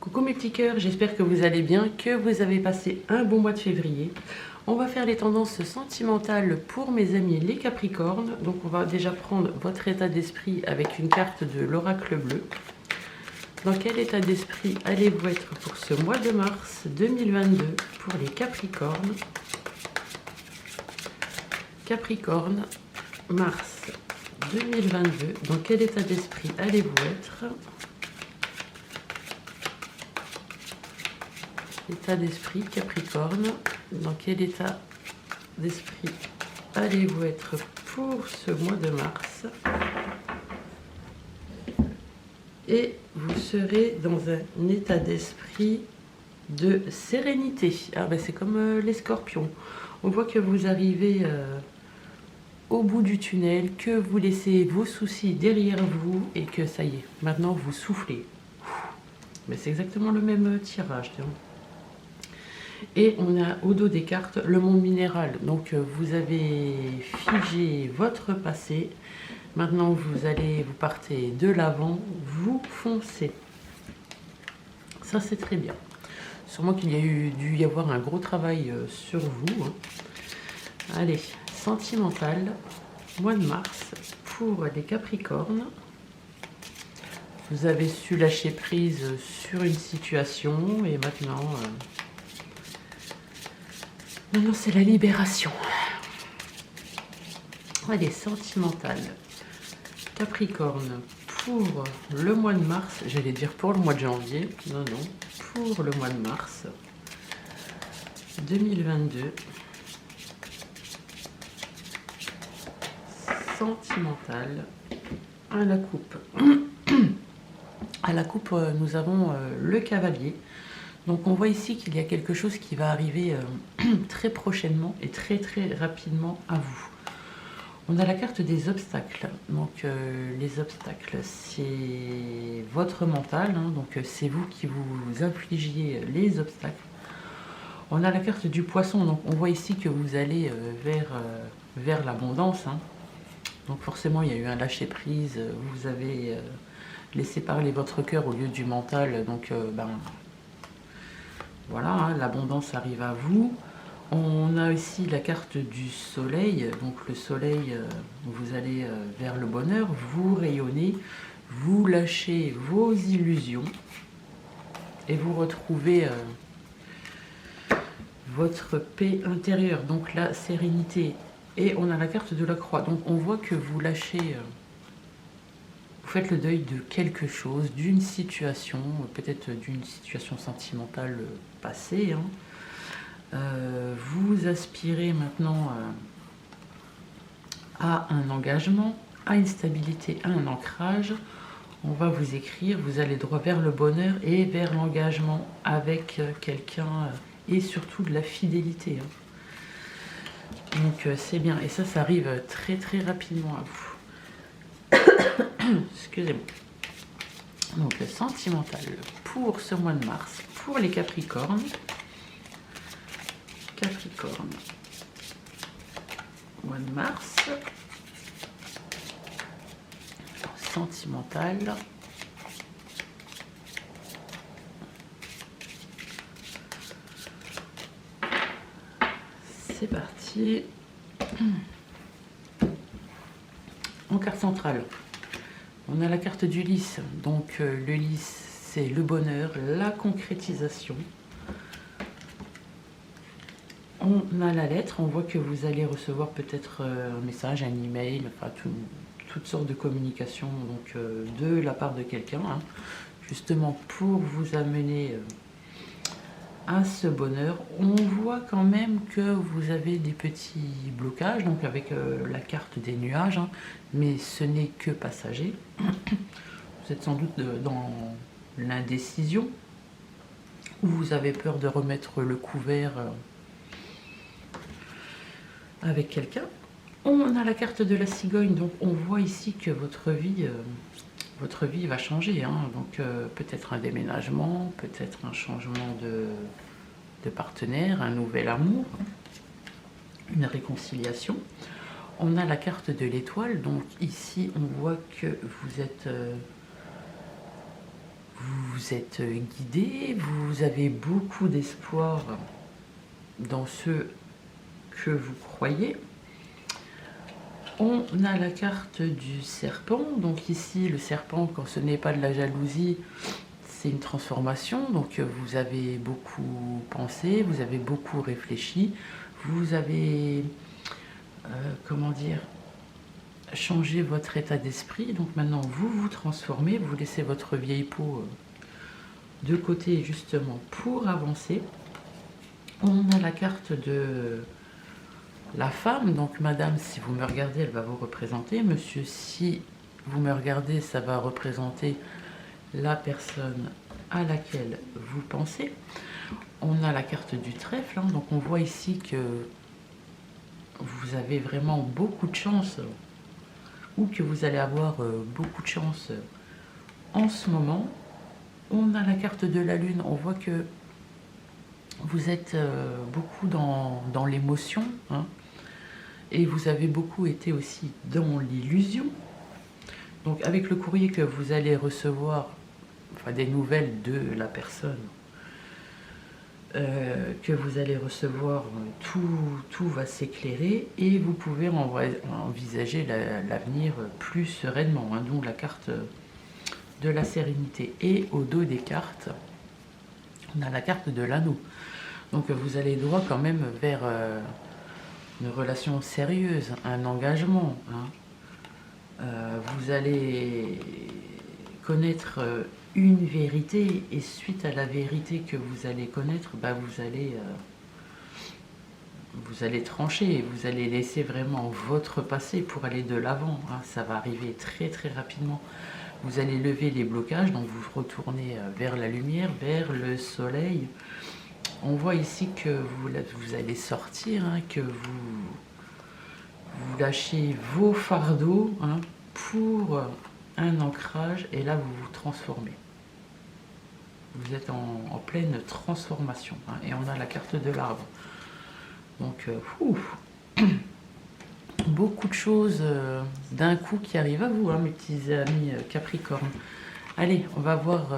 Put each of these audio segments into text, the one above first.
Coucou mes petits cœurs, j'espère que vous allez bien, que vous avez passé un bon mois de février. On va faire les tendances sentimentales pour mes amis les Capricornes. Donc on va déjà prendre votre état d'esprit avec une carte de l'oracle bleu. Dans quel état d'esprit allez-vous être pour ce mois de mars 2022 pour les Capricornes? Capricorne, mars 2022, dans quel état d'esprit allez-vous être? État d'esprit Capricorne, dans quel état d'esprit allez-vous être pour ce mois de mars? Et vous serez dans un état d'esprit de sérénité. Ah ben c'est comme les scorpions. On voit que vous arrivez au bout du tunnel, que vous laissez vos soucis derrière vous et que ça y est, maintenant vous soufflez. Mais c'est exactement le même tirage. Tiens. Et on a au dos des cartes le monde minéral. Donc vous avez figé votre passé. Maintenant vous partez de l'avant, vous foncez. Ça c'est très bien. Sûrement qu'il y a dû y avoir un gros travail sur vous. Hein. Allez, sentimental, mois de mars pour les Capricornes. Vous avez su lâcher prise sur une situation et maintenant... Maintenant, c'est la libération. Allez, sentimental. Capricorne, pour le mois de mars, j'allais dire pour le mois de janvier. Non, non, pour le mois de mars 2022. Sentimental, à la coupe. À la coupe, nous avons le cavalier. Donc on voit ici qu'il y a quelque chose qui va arriver très prochainement et très rapidement à vous. On a la carte des obstacles. Donc les obstacles, c'est votre mental. Hein, donc c'est vous qui vous infligiez les obstacles. On a la carte du poisson. Donc on voit ici que vous allez vers l'abondance. Hein. Donc forcément il y a eu un lâcher prise. Vous avez laissé parler votre cœur au lieu du mental. Donc voilà, hein, l'abondance arrive à vous. On a aussi la carte du soleil. Donc le soleil, vous allez vers le bonheur, vous rayonnez, vous lâchez vos illusions et vous retrouvez votre paix intérieure, donc la sérénité. Et on a la carte de la croix. Donc on voit que vous lâchez... Vous faites le deuil de quelque chose, d'une situation, peut-être d'une situation sentimentale passée. Hein. Vous aspirez maintenant à un engagement, à une stabilité, à un ancrage. On va vous écrire, vous allez droit vers le bonheur et vers l'engagement avec quelqu'un et surtout de la fidélité. Hein. Donc c'est bien et ça arrive très rapidement à vous. Excusez-moi. Donc le sentimental pour ce mois de mars, pour les Capricornes. Capricorne, mois de mars. Sentimental. C'est parti. En carte centrale. On a la carte du lys, donc le lys c'est le bonheur, la concrétisation. On a la lettre, on voit que vous allez recevoir peut-être un message, un email, enfin toutes sortes de communications donc, de la part de quelqu'un, hein, justement pour vous amener à ce bonheur. On voit quand même que vous avez des petits blocages, donc avec la carte des nuages, hein, mais ce n'est que passager. Vous êtes sans doute dans l'indécision, ou vous avez peur de remettre le couvert avec quelqu'un. On a la carte de la cigogne, donc on voit ici que votre vie va changer. Hein. Donc peut-être un déménagement, peut-être un changement de partenaire, un nouvel amour, une réconciliation. On a la carte de l'étoile, donc ici on voit que vous êtes guidé, vous avez beaucoup d'espoir dans ce que vous croyez. On a la carte du serpent. Donc ici, le serpent, quand ce n'est pas de la jalousie, c'est une transformation. Donc vous avez beaucoup pensé, vous avez beaucoup réfléchi, vous avez, comment dire, changé votre état d'esprit. Donc maintenant, vous vous transformez, vous laissez votre vieille peau de côté justement pour avancer. On a la carte de la femme, donc madame, si vous me regardez, elle va vous représenter. Monsieur, si vous me regardez, ça va représenter la personne à laquelle vous pensez. On a la carte du trèfle, hein, donc on voit ici que vous avez vraiment beaucoup de chance, ou que vous allez avoir beaucoup de chance en ce moment. On a la carte de la lune, on voit que vous êtes beaucoup dans l'émotion, hein, et vous avez beaucoup été aussi dans l'illusion. Donc avec le courrier que vous allez recevoir, enfin des nouvelles de la personne que vous allez recevoir, tout va s'éclairer et vous pouvez envisager l'avenir plus sereinement, hein, donc la carte de la sérénité. Et au dos des cartes, on a la carte de l'anneau. Donc vous allez droit quand même vers une relation sérieuse, un engagement, hein. Vous allez connaître une vérité et suite à la vérité que vous allez connaître, bah vous allez trancher, vous allez laisser vraiment votre passé pour aller de l'avant, hein. Ça va arriver très très rapidement. Vous allez lever les blocages, donc vous retournez vers la lumière, vers le soleil. On voit ici que vous allez sortir, hein, que vous lâchez vos fardeaux, hein, pour un ancrage, et là vous vous transformez. Vous êtes en pleine transformation, hein, et on a la carte de l'arbre. Donc, beaucoup de choses d'un coup qui arrivent à vous, hein, mes petits amis Capricorne. Allez, on va voir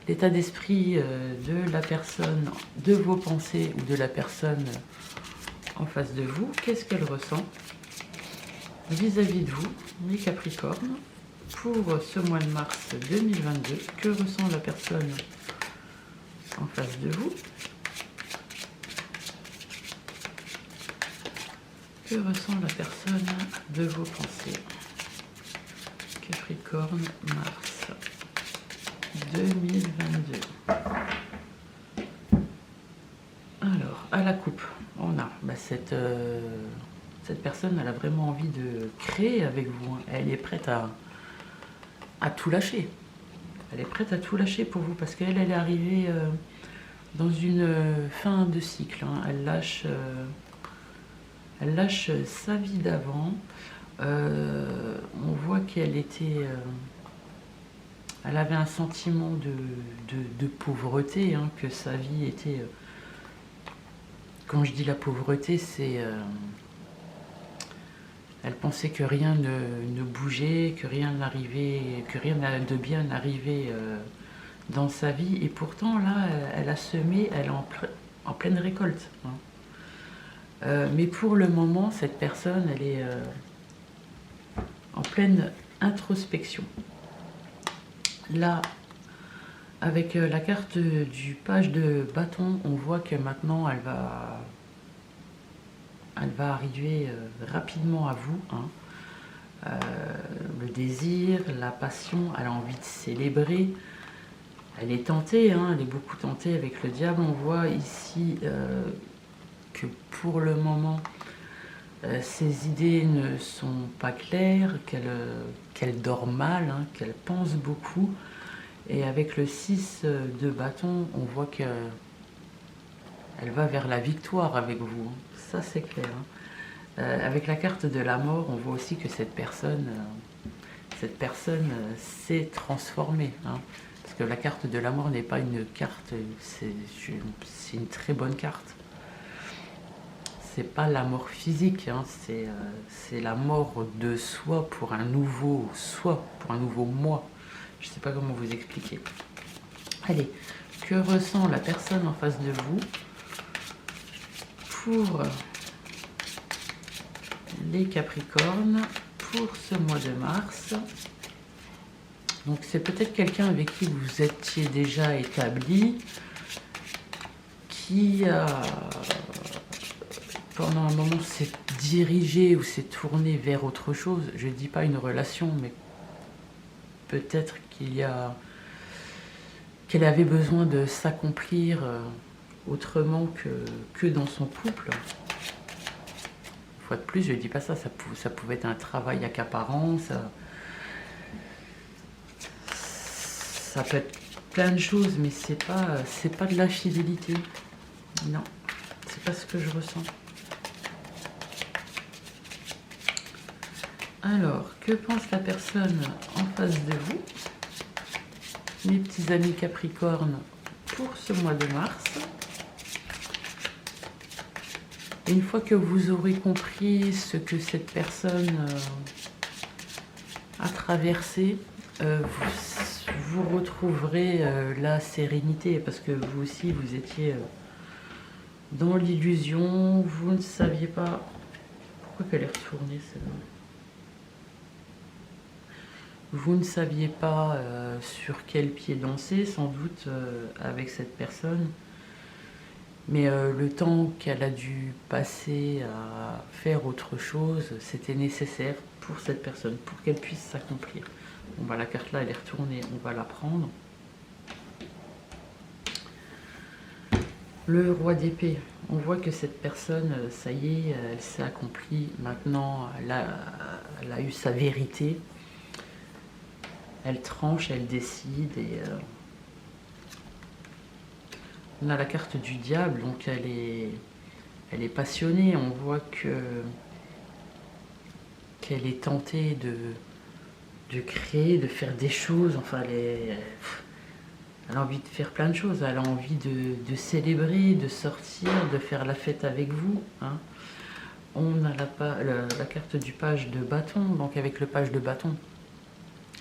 l'état d'esprit de la personne, de vos pensées ou de la personne en face de vous. Qu'est-ce qu'elle ressent vis-à-vis de vous, mes Capricornes, pour ce mois de mars 2022? Que ressent la personne en face de vous? Que ressent la personne de vos pensées? Capricorne, mars 2022. Alors, à la coupe, on a cette personne, elle a vraiment envie de créer avec vous, hein. Elle est prête à tout lâcher. Elle est prête à tout lâcher pour vous parce qu'elle est arrivée dans une fin de cycle, hein. Elle lâche sa vie d'avant. On voit qu'elle était... elle avait un sentiment de pauvreté, hein, que sa vie était... quand je dis la pauvreté, c'est... elle pensait que rien ne bougeait, que rien n'arrivait, que rien de bien n'arrivait dans sa vie. Et pourtant, là, elle a semé, elle est en pleine récolte, hein. Mais pour le moment, cette personne, elle est en pleine introspection. Là, avec la carte du page de bâton, on voit que maintenant, elle va arriver rapidement à vous, hein. Le désir, la passion, elle a envie de célébrer. Elle est tentée, hein, elle est beaucoup tentée avec le diable. On voit ici... que pour le moment, ses idées ne sont pas claires, qu'elle dort mal, hein, qu'elle pense beaucoup. Et avec le 6 de bâton, on voit qu'elle va vers la victoire avec vous, hein. Ça, c'est clair, hein. Avec la carte de la mort, on voit aussi que cette personne s'est transformée, hein. Parce que la carte de la mort n'est pas une carte, c'est une très bonne carte. C'est pas la mort physique, hein, c'est la mort de soi pour un nouveau moi. Je ne sais pas comment vous expliquer. Allez, que ressent la personne en face de vous pour les Capricornes pour ce mois de mars? Donc c'est peut-être quelqu'un avec qui vous étiez déjà établi, qui pendant un moment s'est dirigé ou s'est tourné vers autre chose. Je ne dis pas une relation, mais peut-être qu'elle avait besoin de s'accomplir autrement que dans son couple. Une fois de plus, je ne dis pas ça, ça pouvait être un travail accaparant, ça peut être plein de choses, mais c'est pas de la fidélité. Non, c'est pas ce que je ressens. Alors, que pense la personne en face de vous, mes petits amis Capricornes, pour ce mois de mars? Et une fois que vous aurez compris ce que cette personne a traversé, vous retrouverez la sérénité, parce que vous aussi, vous étiez dans l'illusion, vous ne saviez pas... Pourquoi qu'elle est retournée, celle-là? Vous ne saviez pas sur quel pied danser, sans doute, avec cette personne. Mais le temps qu'elle a dû passer à faire autre chose, c'était nécessaire pour cette personne, pour qu'elle puisse s'accomplir. Bon, bah, la carte là, elle est retournée, on va la prendre. Le roi d'épée, on voit que cette personne, ça y est, elle s'est accomplie. Maintenant, elle a eu sa vérité. Elle tranche, elle décide et on a la carte du diable, donc elle est passionnée. On voit qu'elle est tentée de créer, de faire des choses. Enfin, elle a envie de faire plein de choses. Elle a envie de célébrer, de sortir, de faire la fête avec vous. Hein. On a la carte du page de bâton, donc avec le page de bâton.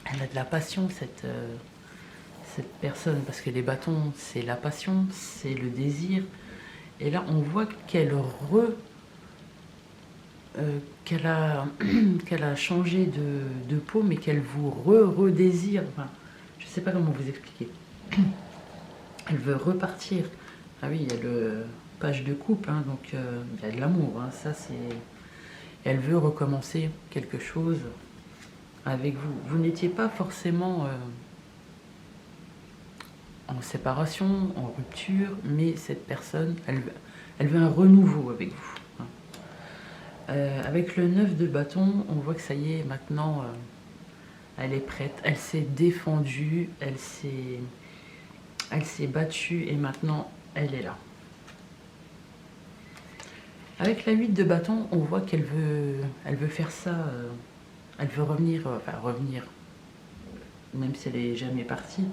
Elle a de la passion, cette personne, parce que les bâtons, c'est la passion, c'est le désir. Et là, on voit qu'elle a changé de peau, mais qu'elle vous redésire. Enfin, je ne sais pas comment vous expliquer. Elle veut repartir. Ah oui, il y a le page de coupe, hein, donc il y a de l'amour. Hein, ça, c'est... Elle veut recommencer quelque chose avec vous. Vous n'étiez pas forcément en séparation, en rupture, mais cette personne, elle veut un renouveau avec vous. Hein. Avec le 9 de bâton, on voit que ça y est, maintenant, elle est prête. Elle s'est défendue, elle s'est battue et maintenant, elle est là. Avec la 8 de bâton, on voit qu'elle veut faire ça... elle veut revenir, même si elle n'est jamais partie,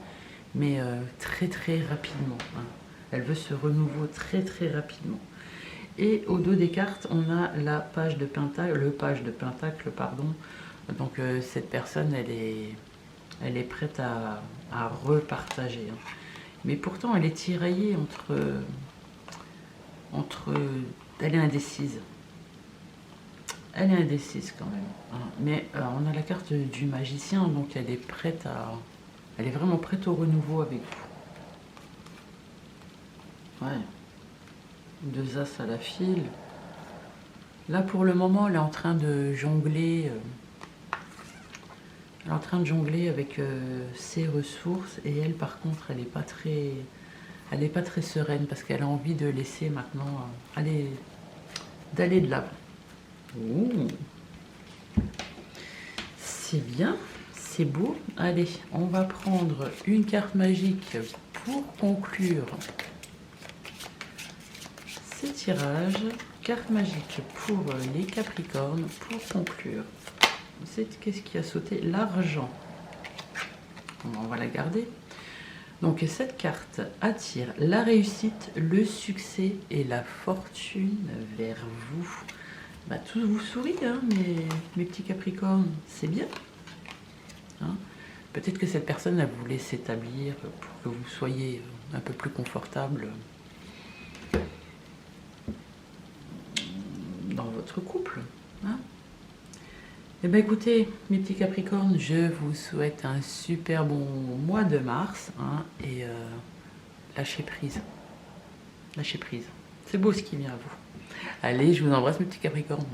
mais très très rapidement. Hein. Elle veut ce renouveau très très rapidement. Et au dos des cartes, on a la page de pentacle, le page de pentacle, pardon. Donc cette personne, elle est prête à repartager. Hein. Mais pourtant, elle est tiraillée entre elle est indécise. Elle est indécise quand même. Hein. Mais on a la carte du magicien, donc elle est vraiment prête au renouveau avec vous. Ouais. 2 as à la file. Là, pour le moment, elle est en train de jongler. Elle est en train de jongler avec ses ressources. Et elle, par contre, elle n'est pas très sereine parce qu'elle a envie de laisser maintenant d'aller de l'avant. Ouh. C'est bien, c'est beau. Allez, on va prendre une carte magique pour conclure ces tirages. Carte magique pour les Capricornes pour conclure. Qu'est-ce qui a sauté? L'argent. On va la garder. Donc cette carte attire la réussite, le succès et la fortune vers vous. Bah, tous vous sourient, hein, mes petits Capricornes, c'est bien. Hein. Peut-être que cette personne, elle voulait s'établir pour que vous soyez un peu plus confortable dans votre couple. Hein. Eh bien écoutez, mes petits Capricornes, je vous souhaite un super bon mois de mars. Hein, et lâchez prise. Lâchez prise. C'est beau ce qui vient à vous. Allez, je vous embrasse mes petits Capricornes.